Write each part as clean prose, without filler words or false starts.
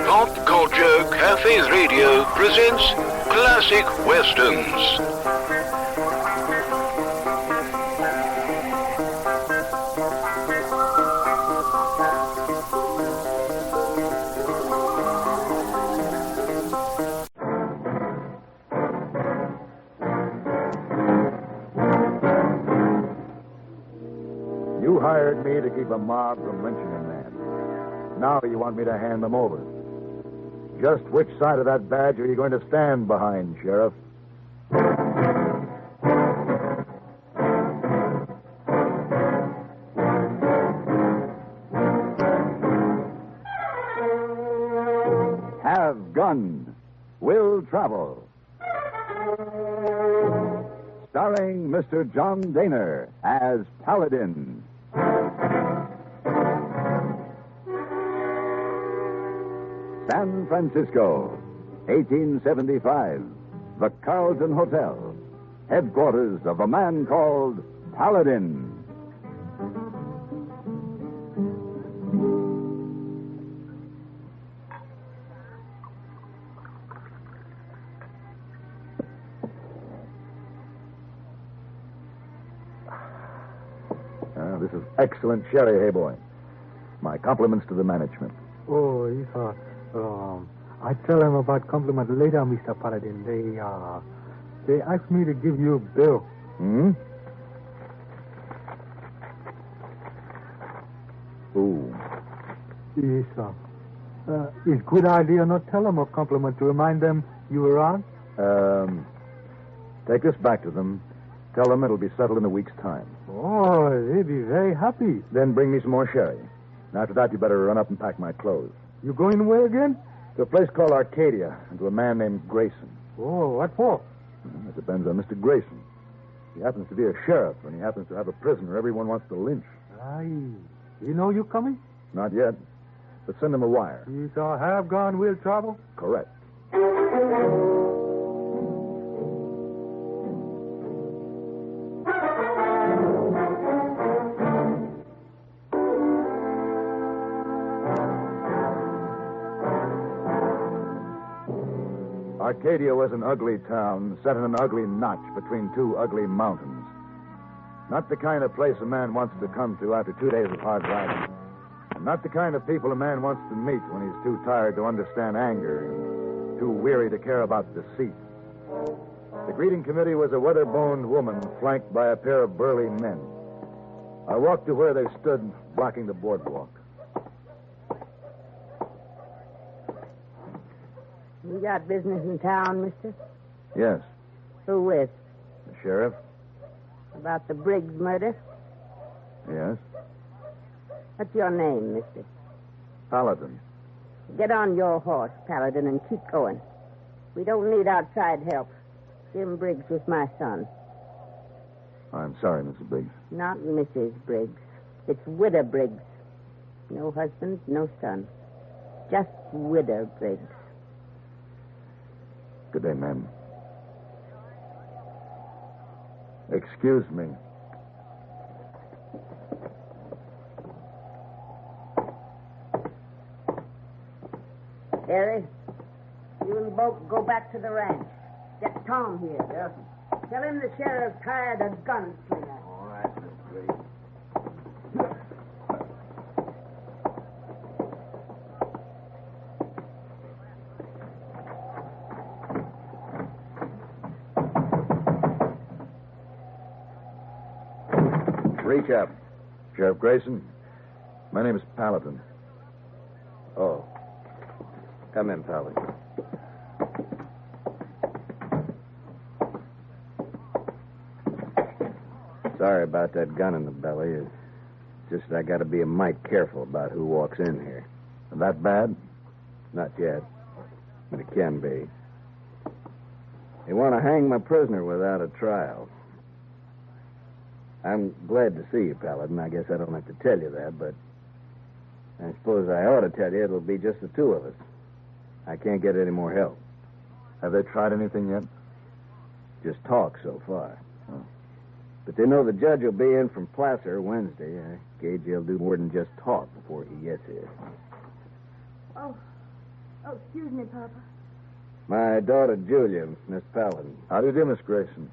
Pop Culture Cafes Radio presents Classic Westerns. You hired me to keep a mob from lynching a man. Now you want me to hand them over. Just which side of that badge are you going to stand behind, Sheriff? Have Gun, Will Travel. Starring Mr. John Daner as Paladin. San Francisco, 1875. The Carlton Hotel, headquarters of a man called Paladin. This is excellent sherry, hey boy. My compliments to the management. Oh, I tell him about compliment later, Mr. Paladin. They asked me to give you a bill. Hmm? Ooh. Yes, sir. It's good idea not tell them a compliment to remind them you were on. Take this back to them. Tell them it'll be settled in a week's time. Oh, they'd be very happy. Then bring me some more sherry. And after that, you better run up and pack my clothes. You going away again? To a place called Arcadia, and to a man named Grayson. Oh, what for? It depends on Mr. Grayson. He happens to be a sheriff, and he happens to have a prisoner everyone wants to lynch. Aye. You know you coming? Not yet. But send him a wire. You shall have gone will travel? Correct. Arcadia was an ugly town set in an ugly notch between two ugly mountains. Not the kind of place a man wants to come to after 2 days of hard riding. And not the kind of people a man wants to meet when he's too tired to understand anger and too weary to care about deceit. The greeting committee was a weather-boned woman flanked by a pair of burly men. I walked to where they stood, blocking the boardwalk. You got business in town, mister? Yes. Who with? The sheriff? About the Briggs murder? Yes. What's your name, mister? Paladin. Get on your horse, Paladin, and keep going. We don't need outside help. Jim Briggs was my son. I'm sorry, Mrs. Briggs. Not Mrs. Briggs. It's Widow Briggs. No husband, no son. Just Widow Briggs. Good day, ma'am. Excuse me. Harry, you and Boke go back to the ranch. Get Tom here. Yes. Tell him the sheriff's hired a gunslinger. All right, Miss Briggs. Reach up. Sheriff Grayson, my name is Paladin. Oh. Come in, Paladin. Sorry about that gun in the belly. It's just I got to be a mite careful about who walks in here. That bad? Not yet, but it can be. They want to hang my prisoner without a trial. I'm glad to see you, Paladin. I guess I don't have to tell you that, but I suppose I ought to tell you it'll be just the two of us. I can't get any more help. Have they tried anything yet? Just talk so far. Oh. But they know the judge will be in from Placer Wednesday. I gauge he'll do more than just talk before he gets here. Oh, excuse me, Papa. My daughter, Julia, Miss Paladin. How do you do, Miss Grayson?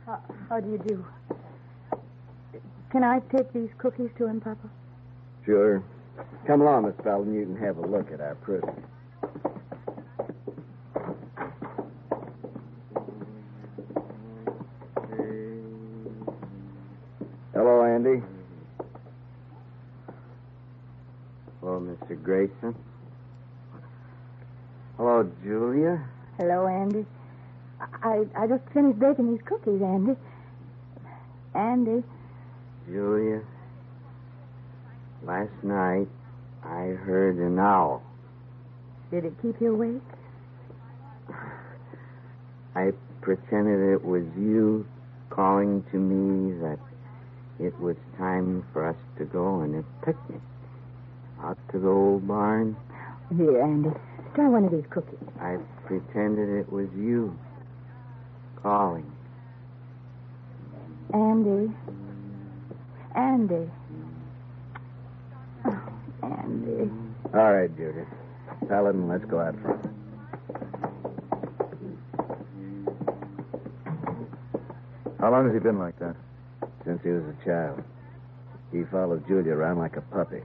How do you do? Can I take these cookies to him, Papa? Sure. Come along, Miss Paladin. You can have a look at our prisoner. Hello, Andy. Hello, Mr. Grayson. Hello, Julia. Hello, Andy. I just finished baking these cookies, Andy. Andy. Julia, last night I heard an owl. Did it keep you awake? I pretended it was you calling to me that it was time for us to go on a picnic out to the old barn. Here, Andy. Try one of these cookies. I pretended it was you calling. Andy. Andy. Oh, Andy. All right, Julia. Paladin, let's go out front. How long has he been like that? Since he was a child. He followed Julia around like a puppy.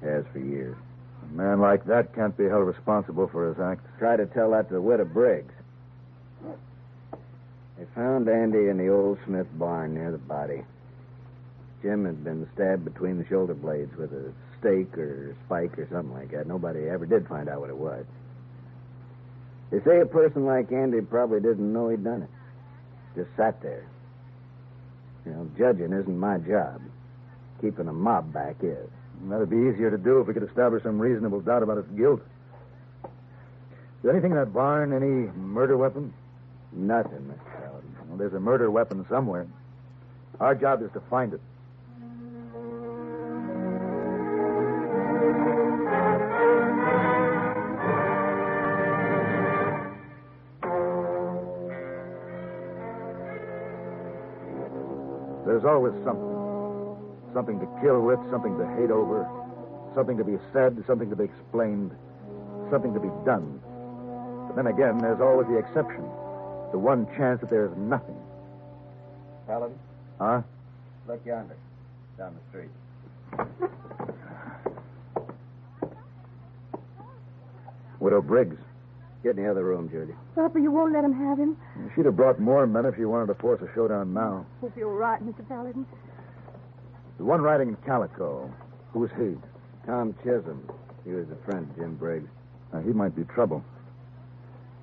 Has for years. A man like that can't be held responsible for his acts. Try to tell that to the widow Briggs. They found Andy in the old Smith barn near the body. Jim had been stabbed between the shoulder blades with a stake or spike or something like that. Nobody ever did find out what it was. They say a person like Andy probably didn't know he'd done it. Just sat there. You know, judging isn't my job. Keeping a mob back is. That'd be easier to do if we could establish some reasonable doubt about his guilt. Is there anything in that barn, any murder weapon? Nothing, Mr. Paladin. Well, there's a murder weapon somewhere. Our job is to find it. There's always something. Something to kill with, something to hate over, something to be said, something to be explained, something to be done. But then again, there's always the exception. The one chance that there's nothing. Paladin? Huh? Look yonder, down the street. Widow Briggs. Get in the other room, Judy. Papa, you won't let him have him? She'd have brought more men if she wanted to force a showdown now. Hope you're right, Mr. Paladin. The one riding in calico, who's he? Tom Chisholm. He was a friend of Jim Briggs. He might be trouble.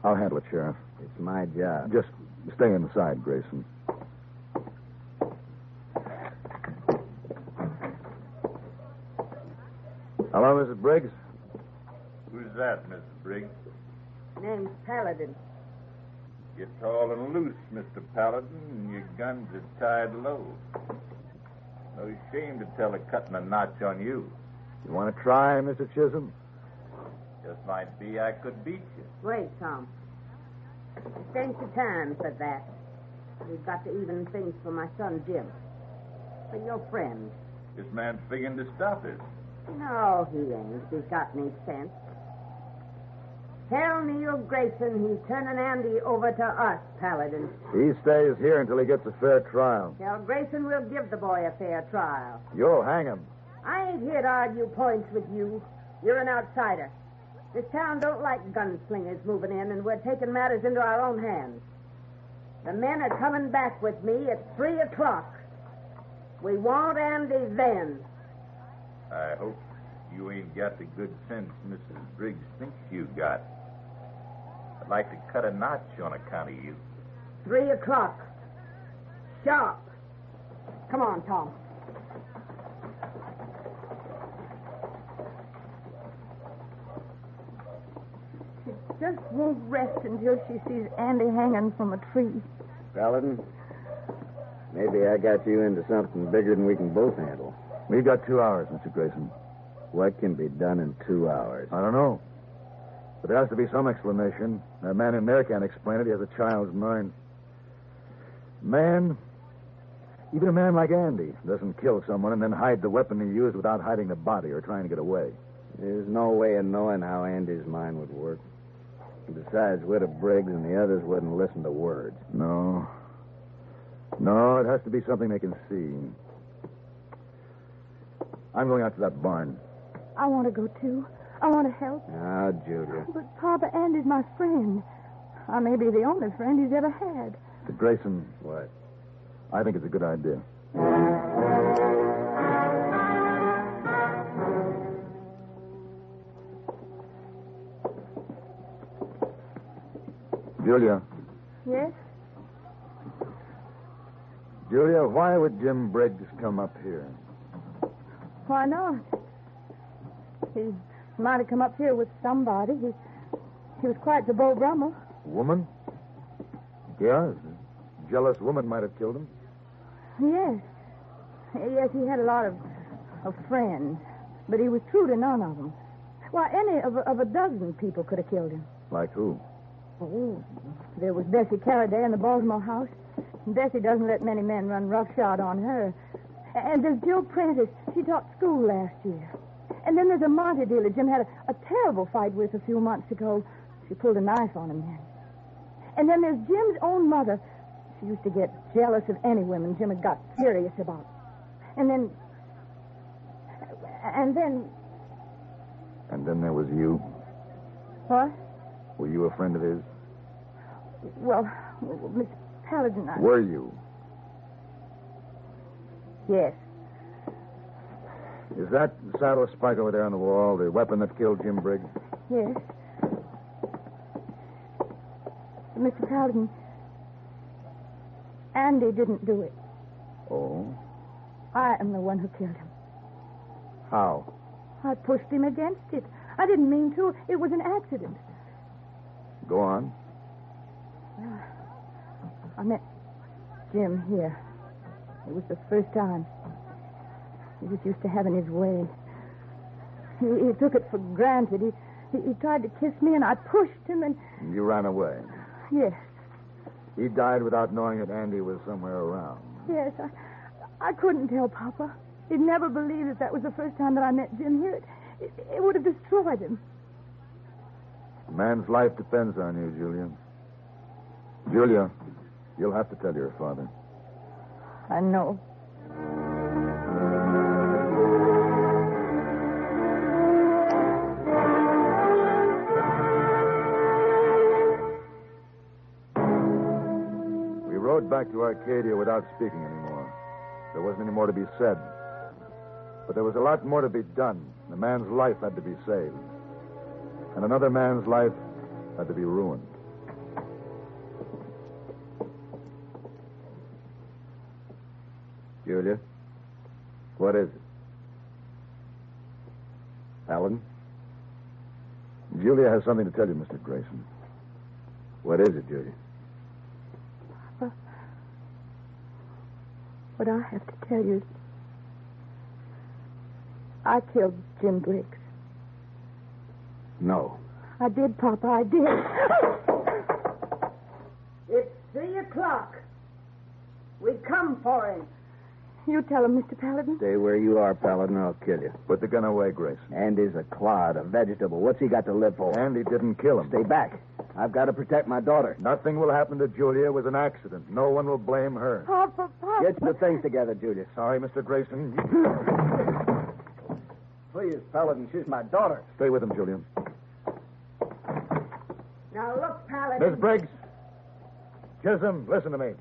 I'll handle it, Sheriff. It's my job. Just stay inside, Grayson. Hello, Mrs. Briggs? Who's that, Mrs. Briggs? Name's Paladin. Get tall and loose, Mr. Paladin, and your guns are tied low. No shame to tell of cutting a notch on you. You want to try, Mr. Chisholm? Just might be I could beat you. Wait, Tom. It ain't the time for that. We've got to even things for my son, Jim. For your friend. This man's figuring to stop us. No, he ain't. He's got any sense. Tell Neil Grayson he's turning Andy over to us, Paladin. He stays here until he gets a fair trial. Tell Grayson we'll give the boy a fair trial. You'll hang him. I ain't here to argue points with you. You're an outsider. This town don't like gunslingers moving in, and we're taking matters into our own hands. The men are coming back with me at 3 o'clock. We want Andy then. I hope you ain't got the good sense Mrs. Briggs thinks you got. I'd like to cut a notch on account of you. 3 o'clock. Sharp. Come on, Tom. She just won't rest until she sees Andy hanging from a tree. Paladin, maybe I got you into something bigger than we can both handle. We've got 2 hours, Mr. Grayson. What can be done in 2 hours? I don't know. But there has to be some explanation. A man in there can't explain it. He has a child's mind. Even a man like Andy doesn't kill someone and then hide the weapon he used without hiding the body or trying to get away. There's no way of knowing how Andy's mind would work. Besides, Widow Briggs and the others wouldn't listen to words. No. No, it has to be something they can see. I'm going out to that barn. I want to go, too. I want to help. Ah, Julia. But, Papa, Andy's my friend. I may be the only friend he's ever had. Mr. Grayson. What? I think it's a good idea. Julia. Yes? Julia, why would Jim Briggs come up here? Why not? He might have come up here with somebody. He was quite the Beau Brummel. Woman? Yeah, a jealous woman might have killed him. Yes. Yes, he had a lot of friends, but he was true to none of them. Why, any of a dozen people could have killed him. Like who? Oh, there was Bessie Carradine in the Baltimore house. Bessie doesn't let many men run roughshod on her. And there's Jill Prentice. She taught school last year. And then there's a Monte dealer Jim had a terrible fight with a few months ago. She pulled a knife on him then. And then there's Jim's own mother. She used to get jealous of any women Jim had got serious about. And then... And then there was you. What? Were you a friend of his? Well, Miss Paladin, Were you? Yes. Is that saddle spike over there on the wall the weapon that killed Jim Briggs? Yes. Mr. Paladin, Andy didn't do it. Oh? I am the one who killed him. How? I pushed him against it. I didn't mean to. It was an accident. Go on. I met Jim here. It was the first time. He was used to having his way. He took it for granted. He tried to kiss me, and I pushed him, and... You ran away. Yes. He died without knowing that Andy was somewhere around. Yes, I couldn't tell Papa. He'd never believed that was the first time that I met Jim here. It would have destroyed him. A man's life depends on you, Julia. Julia, you'll have to tell your father. I know. We rode back to Arcadia without speaking anymore. There wasn't any more to be said. But there was a lot more to be done. The man's life had to be saved. And another man's life had to be ruined. Julia? What is it? Paladin? Julia has something to tell you, Mr. Grayson. What is it, Julia? Papa, what I have to tell you is I killed Jim Briggs. No. I did, Papa, I did. It's 3 o'clock. We come for him. You tell him, Mr. Paladin. Stay where you are, Paladin, or I'll kill you. Put the gun away, Grayson. Andy's a clod, a vegetable. What's he got to live for? Andy didn't kill him. Stay back. I've got to protect my daughter. Nothing will happen to Julia. It was an accident. No one will blame her. Papa. Get your things together, Julia. Sorry, Mr. Grayson. Please, Paladin, she's my daughter. Stay with him, Julia. Now, look, Paladin. Miss Briggs. Chisholm, listen to me.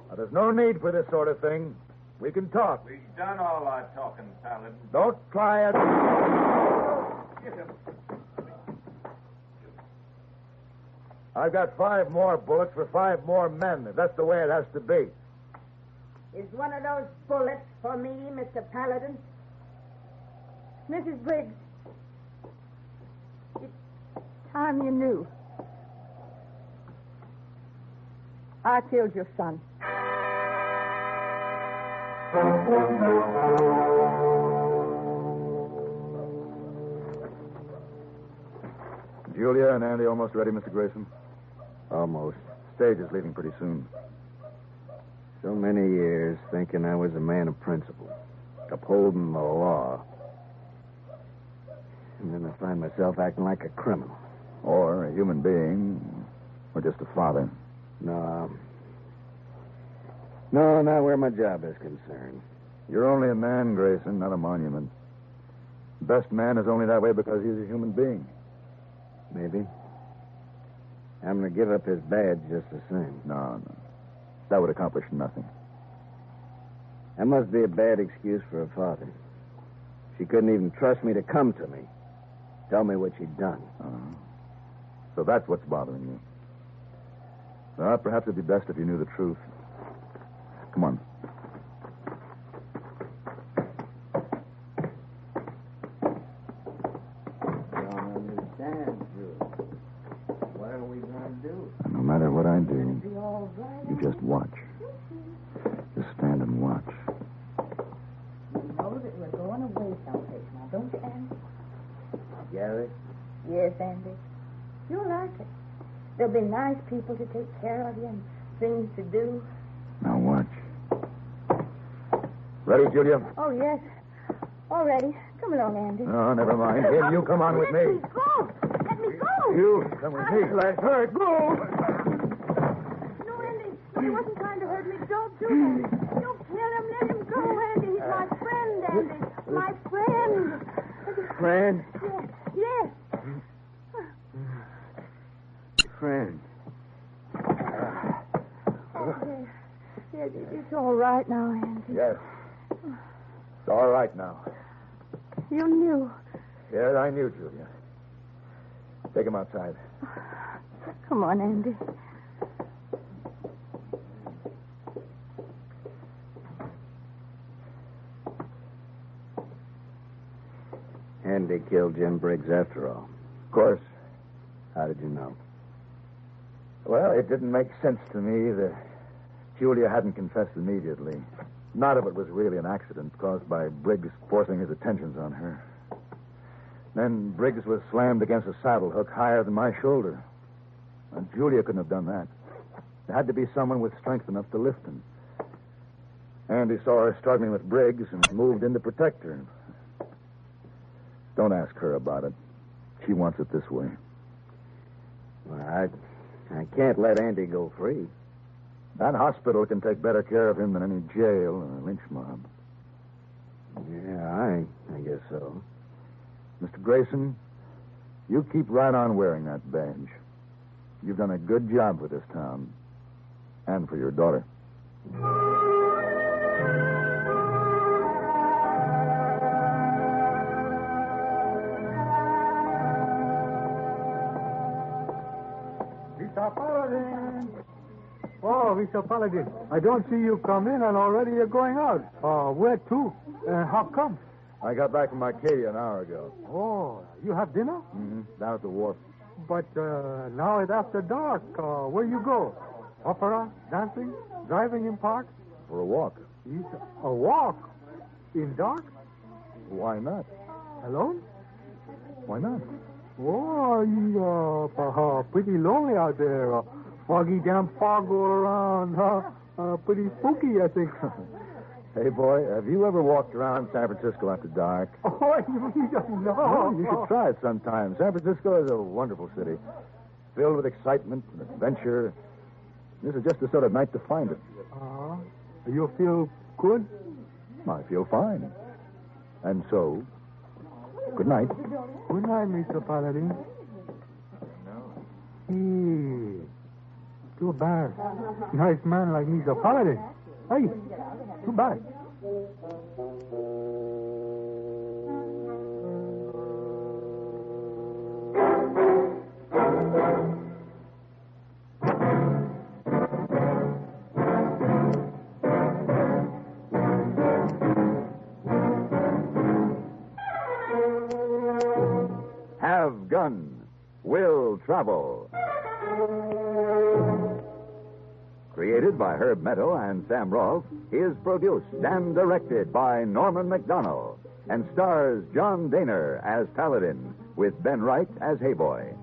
Now, there's no need for this sort of thing. We can talk. We've done all our talking, Paladin. Don't try it. Get him. I've got 5 more bullets for 5 more men. If that's the way it has to be. Is one of those bullets for me, Mr. Paladin? Mrs. Briggs, it's time you knew. I killed your son. Julia and Andy almost ready, Mr. Grayson? Almost. Stage is leaving pretty soon. So many years thinking I was a man of principle, upholding the law. and then I find myself acting like a criminal. Or a human being, or just a father. No. No, not where my job is concerned. You're only a man, Grayson, not a monument. The best man is only that way because he's a human being. Maybe. I'm going to give up his badge just the same. No. That would accomplish nothing. That must be a bad excuse for a father. She couldn't even trust me to come to me. Tell me what she'd done. So that's what's bothering you. Well, perhaps it'd be best if you knew the truth. Come on. I don't understand, Jules. What are we going to do? No matter what I do, you just watch. Just stand and watch. You know that we're going away someplace now, don't you, Andy? Gary? Yes, Andy. You'll like it. There'll be nice people to take care of you and things to do. Now watch. Ready, Julia? Oh, yes. All ready. Come along, Andy. No, never mind. Here, you come on with me. Let me go. Let me go. You come with me. Let her go. No, Andy. No, he wasn't trying to hurt me. Don't do that. Don't kill him. Let him go, Andy. He's my friend, Andy. My friend. Friend? Yes. Friend. Yes, it's all right now, Andy. Yes. It's all right now. You knew. Yes, I knew, Julia. Take him outside. Come on, Andy. Andy killed Jim Briggs after all. Of course. How did you know? Well, it didn't make sense to me that Julia hadn't confessed immediately. Not if it was really an accident caused by Briggs forcing his attentions on her. Then Briggs was slammed against a saddle hook higher than my shoulder. And Julia couldn't have done that. There had to be someone with strength enough to lift him. Andy saw her struggling with Briggs and moved in to protect her. Don't ask her about it. She wants it this way. Well, I can't let Andy go free. That hospital can take better care of him than any jail or lynch mob. Yeah, I guess so. Mr. Grayson, you keep right on wearing that badge. You've done a good job for this town. And for your daughter. Mr. Paladin! Oh, Mr. Paladin, I don't see you come in and already you're going out. Where to? How come? I got back from Arcadia an hour ago. Oh, you have dinner? Mm-hmm. Down at the wharf. But now it's after dark. Where you go? Opera? Dancing? Driving in park? For a walk. A walk? In dark? Why not? Alone? Why not? Oh, you're pretty lonely out there. Foggy damn fog all around. Pretty spooky, I think. Hey, boy, have you ever walked around San Francisco after dark? Oh, you don't know. Well, you should try it sometime. San Francisco is a wonderful city, filled with excitement and adventure. This is just the sort of night to find it. You feel good? I feel fine. And so, good night. Good night, Mr. Paladin. Hey, too bad. Nice man like Mr. Paladin. Hey, too bad. Have Gun. Will Travel. Created by Herb Meadow and Sam Rolfe, is produced and directed by Norman McDonnell and stars John Daner as Paladin with Ben Wright as Hayboy.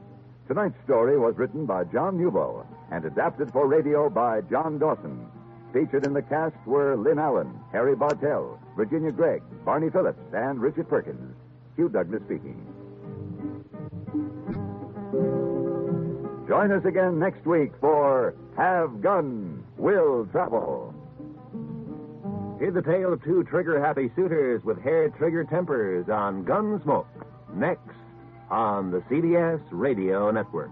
Tonight's story was written by John Newbo and adapted for radio by John Dawson. Featured in the cast were Lynn Allen, Harry Bartell, Virginia Gregg, Barney Phillips, and Richard Perkins. Hugh Douglas speaking. Join us again next week for Have Gun, Will Travel. Hear the tale of two trigger-happy suitors with hair-trigger tempers on Gunsmoke, next on the CBS Radio Network.